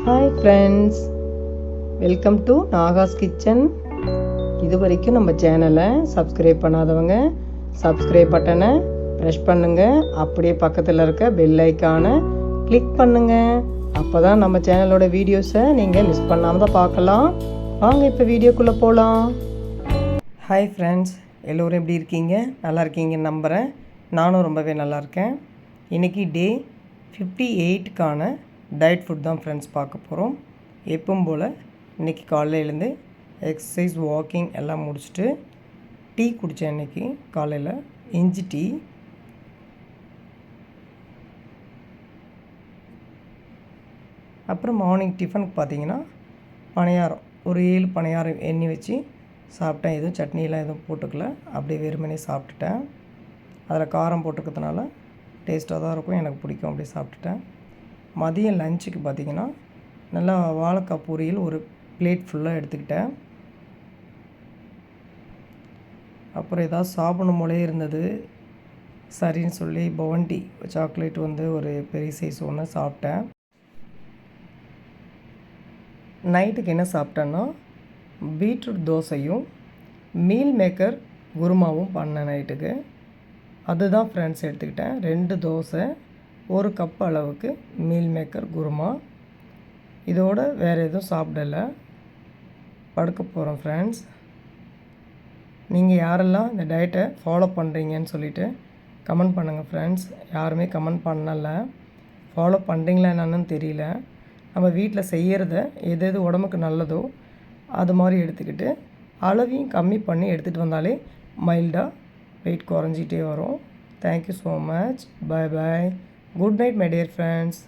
Hi friends, welcome to Nahash kitchen. இது வரைக்கும் நம்ம சேனலை சப்ஸ்கிரைப் பண்ணாதவங்க சப்ஸ்கிரைப் பட்டனை ப்ரெஸ் பண்ணுங்கள். அப்படியே பக்கத்தில் இருக்க பெல் ஐக்கானை கிளிக் பண்ணுங்கள். அப்போ தான் நம்ம சேனலோட வீடியோஸை நீங்கள் மிஸ் பண்ணாமல் தான் பார்க்கலாம். வாங்க இப்போ வீடியோக்குள்ளே போகலாம். ஹாய் ஃப்ரெண்ட்ஸ், எல்லோரும் எப்படி இருக்கீங்க? நல்லா இருக்கீங்கன்னு நம்புகிறேன். நானும் ரொம்பவே நல்லா இருக்கேன். இன்றைக்கி டே 58க்கான டயட் ஃபுட் தான் ஃப்ரெண்ட்ஸ் பார்க்க போகிறோம். எப்பவும் போல் இன்றைக்கி காலையிலேருந்து எக்ஸசைஸ், வாக்கிங் எல்லாம் முடிச்சுட்டு டீ குடித்தேன். இன்றைக்கி காலையில் இஞ்சி டீ. அப்புறம் மார்னிங் டிஃபனுக்கு பார்த்திங்கன்னா பணியாரம், ஒரு 7 பணியாரம் எண்ணெய் வச்சு சாப்பிட்டேன். எதுவும் சட்னியெலாம் எதுவும் போட்டுக்கல, அப்படியே வெறுமனே சாப்பிட்டுட்டேன். அதில் காரம் போட்டுக்கிறதுனால டேஸ்ட்டாக தான் இருக்கும், எனக்கு பிடிக்கும், அப்படியே சாப்பிட்டுட்டேன். மதியம் லஞ்சுக்கு பார்த்திங்கன்னா நல்லா வாழைக்காய் பொரியல் ஒரு பிளேட் ஃபுல்லாக எடுத்துக்கிட்டேன். அப்புறம் ஏதாவது சாப்பிடணும் போலே இருந்தது, சரின்னு சொல்லி பவண்டி சாக்லேட் ஒரு பெரிய சைஸ் ஒன்று சாப்பிட்டேன். நைட்டுக்கு என்ன சாப்பிட்டேன்னா பீட்ரூட் தோசையும் மீல் மேக்கர் குருமாவும் பண்ணேன் நைட்டுக்கு. அதுதான் ஃப்ரெண்ட்ஸ் எடுத்துக்கிட்டேன். 2 தோசை, 1 கப் அளவுக்கு மீல் மேக்கர் குருமா. இதோட வேறு எதுவும் சாப்பிடலை, படுக்க போகிறோம் ஃப்ரெண்ட்ஸ். நீங்கள் யாரெல்லாம் இந்த டயட்டை ஃபாலோ பண்ணுறீங்கன்னு சொல்லிவிட்டு கமெண்ட் பண்ணுங்கள் ஃப்ரெண்ட்ஸ். யாருமே கமெண்ட் பண்ணலை, ஃபாலோ பண்ணுறீங்களா என்னன்னு தெரியல. நம்ம வீட்டில் செய்கிறத எது எது உடம்புக்கு நல்லதோ அது மாதிரி எடுத்துக்கிட்டு அளவையும் கம்மி பண்ணி எடுத்துகிட்டு வந்தாலே மைல்டாக வெயிட் குறைஞ்சிட்டே வரும். Thank you so much. Bye bye. Good night my dear friends.